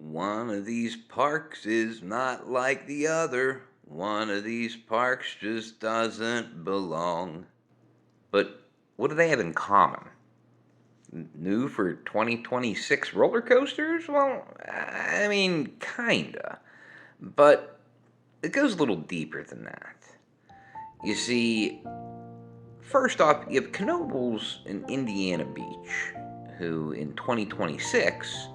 One of these parks is not like the other. One of these parks just doesn't belong. But what do they have in common? New for 2026 roller coasters? Well, I mean, kinda. But it goes a little deeper than that. You see, first off, you have Knoebels in Indiana Beach, who in 2026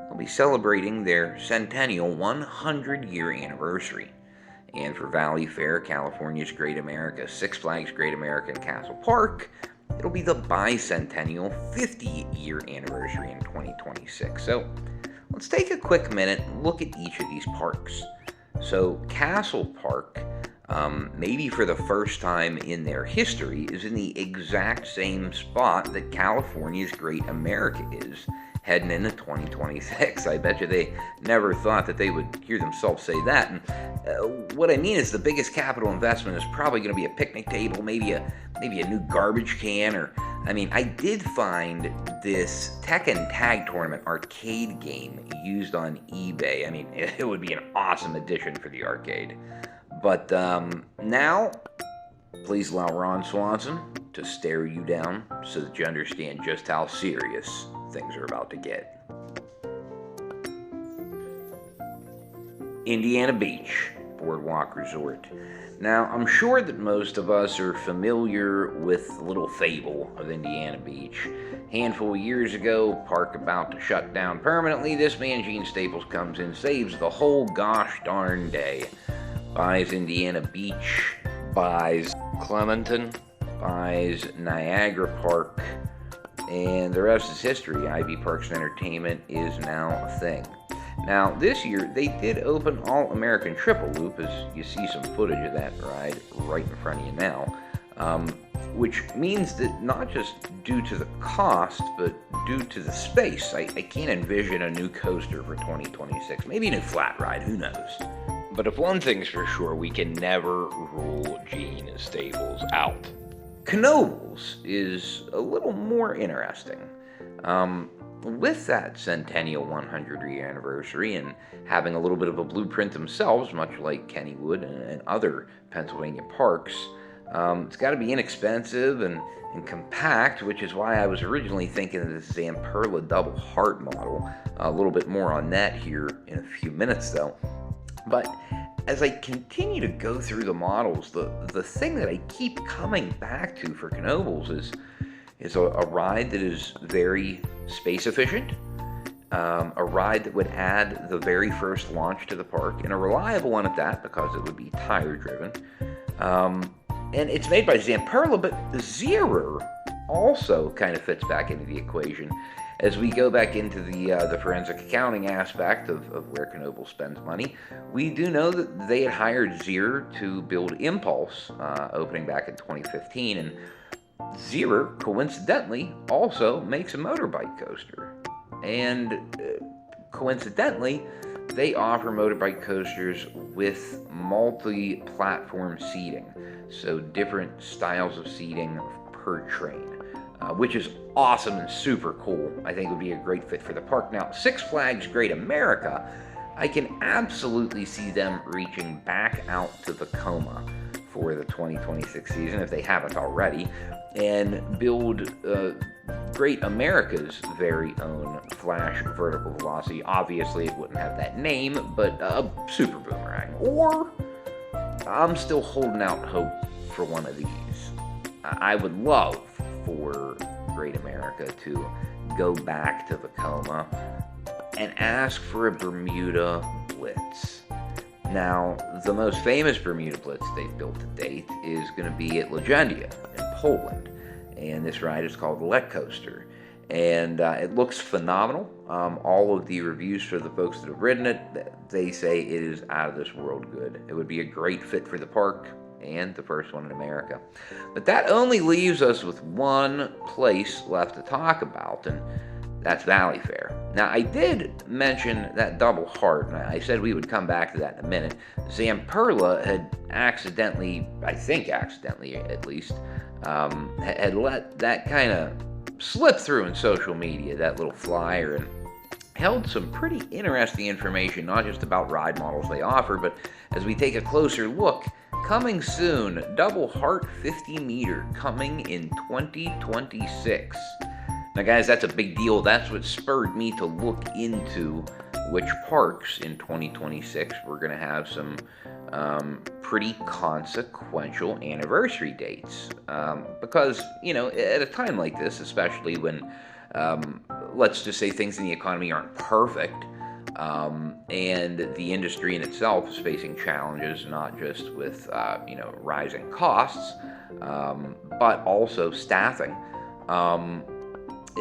will be celebrating their centennial 100-year anniversary. And for Valley Fair, California's Great America, Six Flags Great America, and Castle Park, it'll be the bicentennial 50-year anniversary in 2026. So let's take a quick minute and look at each of these parks. So Castle Park, maybe for the first time in their history, is in the exact same spot that California's Great America is heading into 2026. I bet you they never thought that they would hear themselves say that. And what I mean is the biggest capital investment is probably going to be a picnic table, maybe a new garbage can, or I did find this Tekken Tag Tournament arcade game used on eBay. It would be an awesome addition for the arcade. But now, please allow Ron Swanson to stare you down so that you understand just how serious things are about to get. Indiana Beach Boardwalk Resort. Now, I'm sure that most of us are familiar with the little fable of Indiana Beach. A handful of years ago, park about to shut down permanently, this man Gene Staples comes in, saves the whole gosh darn day. Buys Indiana Beach, buys Clementon, buys Niagara Park, and the rest is history. Ivy Parks and Entertainment is now a thing. Now, this year, they did open All-American Triple Loop, as you see some footage of that ride right in front of you now, which means that not just due to the cost, but due to the space, I can't envision a new coaster for 2026. Maybe a new flat ride, who knows? But if one thing's for sure, we can never rule Gene Staples out. Knoebels is a little more interesting. With that centennial 100-year anniversary and having a little bit of a blueprint themselves, much like Kennywood and other Pennsylvania parks, it's got to be inexpensive and compact, which is why I was originally thinking of this Zamperla double heart model. A little bit more on that here in a few minutes, though. But as I continue to go through the models, the thing that I keep coming back to for Knoebels is a ride that is very space efficient, a ride that would add the very first launch to the park, and a reliable one at that because it would be tire driven. And it's made by Zamperla, but Zierer also kind of fits back into the equation. As we go back into the forensic accounting aspect of where Knoebels spends money, we do know that they had hired Zierer to build Impulse, opening back in 2015, and Zierer, coincidentally, also makes a motorbike coaster. And coincidentally, they offer motorbike coasters with multi-platform seating, so different styles of seating per train. Which is awesome and super cool. I think it would be a great fit for the park. Now, Six Flags Great America, I can absolutely see them reaching back out to Tacoma for the 2026 season, if they haven't already, and build Great America's very own Flash Vertical Velocity. Obviously, it wouldn't have that name, but a super boomerang. Or, I'm still holding out hope for one of these. I would love for Great America to go back to Tacoma and ask for a Bermuda Blitz. Now, the most famous Bermuda Blitz they've built to date is going to be at Legendia in Poland, and this ride is called the Lek Coaster, and it looks phenomenal. All of the reviews for the folks that have ridden it, they say it is out of this world good. It would be a great fit for the park, and the first one in America. But that only leaves us with one place left to talk about, and that's Valley Fair. Now, I did mention that double heart, and I said we would come back to that in a minute. Zamperla had accidentally, I think accidentally at least, had let that kind of slip through in social media, that little flyer, and held some pretty interesting information, not just about ride models they offer, but as we take a closer look, coming soon, double heart 50 meter coming in 2026. Now guys, that's a big deal. That's what spurred me to look into which parks in 2026 we're going to have some pretty consequential anniversary dates. Because, you know, at a time like this, especially when, let's just say things in the economy aren't perfect, and the industry in itself is facing challenges, not just with, you know, rising costs, but also staffing.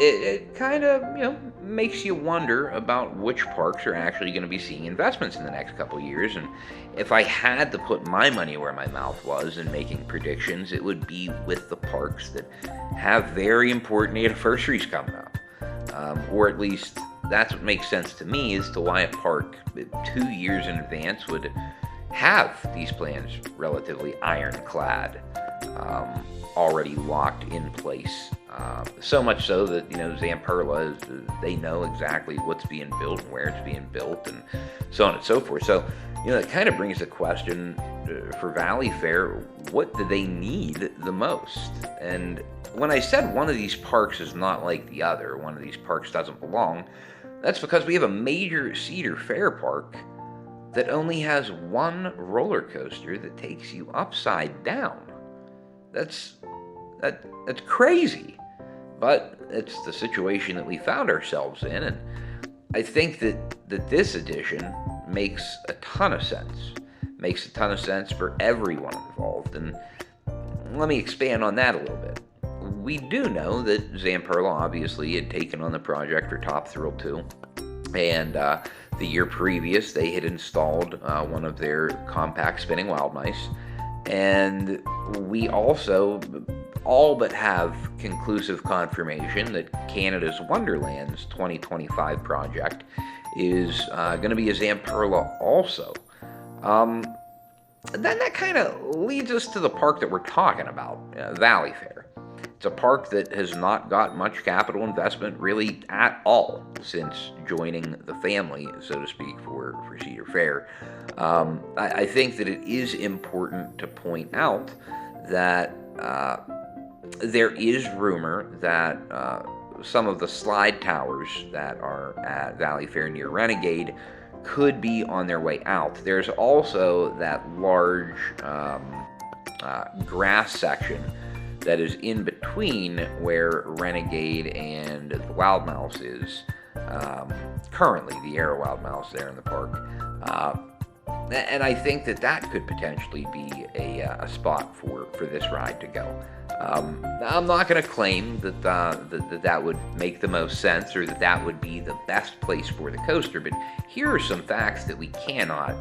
It kind of, you know, makes you wonder about which parks are actually going to be seeing investments in the next couple of years. And if I had to put my money where my mouth was in making predictions, it would be with the parks that have very important anniversaries coming up. Or at least that's what makes sense to me as to why a park 2 years in advance would have these plans relatively ironclad, already locked in place. So much so that, you know, Zamperla, they know exactly what's being built and where it's being built and so on and so forth. So, you know, it kind of brings the question for Valley Fair, what do they need the most? And when I said one of these parks is not like the other, one of these parks doesn't belong, that's because we have a major Cedar Fair park that only has one roller coaster that takes you upside down. That's crazy. But it's the situation that we found ourselves in, and I think that this edition makes a ton of sense. Makes a ton of sense for everyone involved, and let me expand on that a little bit. We do know that Zamperla obviously had taken on the project for Top Thrill 2, and the year previous they had installed one of their compact spinning wild mice, and we also all but have conclusive confirmation that Canada's Wonderland's 2025 project is going to be a Zamperla also. Then that kind of leads us to the park that we're talking about, Valley Fair. It's a park that has not got much capital investment really at all since joining the family, so to speak, for Cedar Fair. I think that it is important to point out that there is rumor that some of the slide towers that are at Valley Fair near Renegade could be on their way out. There's also that large grass section that is in between where Renegade and the Wild Mouse is currently, the Aero Wild Mouse there in the park. And I think that could potentially be a spot for this ride to go. I'm not going to claim that that would make the most sense or that would be the best place for the coaster, but here are some facts that we cannot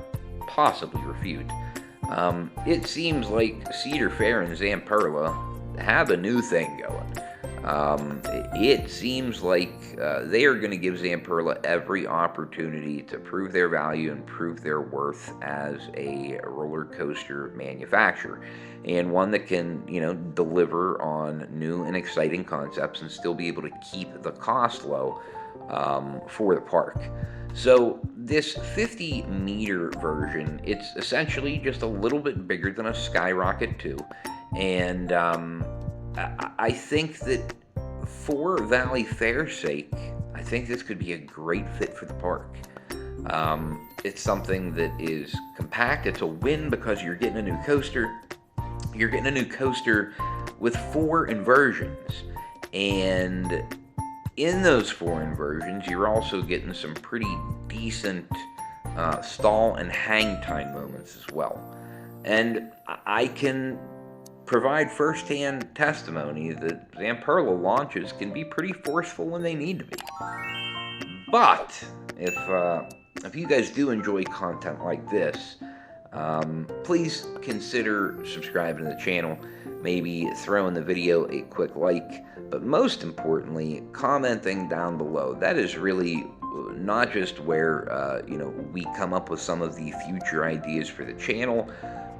possibly refute. It seems like Cedar Fair and Zamperla have a new thing going. It seems like they are going to give Zamperla every opportunity to prove their value and prove their worth as a roller coaster manufacturer, and one that can, you know, deliver on new and exciting concepts and still be able to keep the cost low for the park. So this 50-meter version, it's essentially just a little bit bigger than a Skyrocket 2, and I think that for Valley Fair's sake, I think this could be a great fit for the park. It's something that is compact. It's a win because you're getting a new coaster. You're getting a new coaster with 4 inversions. And in those 4 inversions, you're also getting some pretty decent stall and hang time moments as well. And I can provide first-hand testimony that Zamperla launches can be pretty forceful when they need to be. But if you guys do enjoy content like this, please consider subscribing to the channel, maybe throwing the video a quick like, but most importantly, commenting down below. That is really not just where you know, we come up with some of the future ideas for the channel,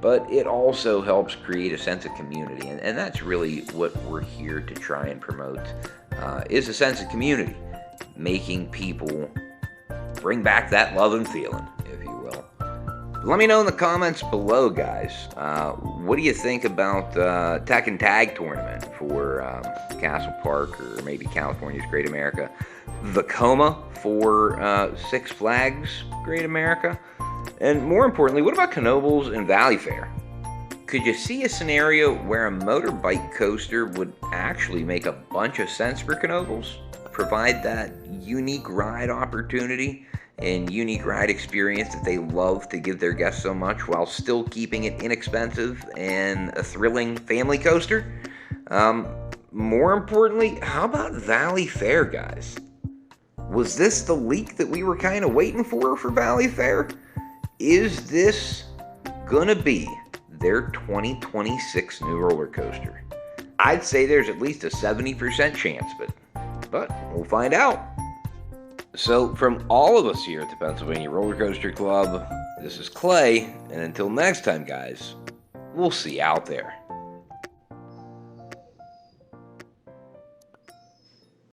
but it also helps create a sense of community, and that's really what we're here to try and promote, is a sense of community, making people bring back that love and feeling, if you will. Let me know in the comments below, guys. What do you think about Tech and Tag tournament for Castle Park, or maybe California's Great America? Vekoma for Six Flags Great America? And more importantly, what about Knoebels and Valley Fair? Could you see a scenario where a motorbike coaster would actually make a bunch of sense for Knoebels? Provide that unique ride opportunity and unique ride experience that they love to give their guests so much, while still keeping it inexpensive and a thrilling family coaster? More importantly, how about Valley Fair, guys? Was this the leak that we were kind of waiting for Valley Fair? Is this gonna be their 2026 new roller coaster? I'd say there's at least a 70% chance, but we'll find out. So from all of us here at the Pennsylvania Roller Coaster Club, this is Clay, and until next time, guys, we'll see you out there.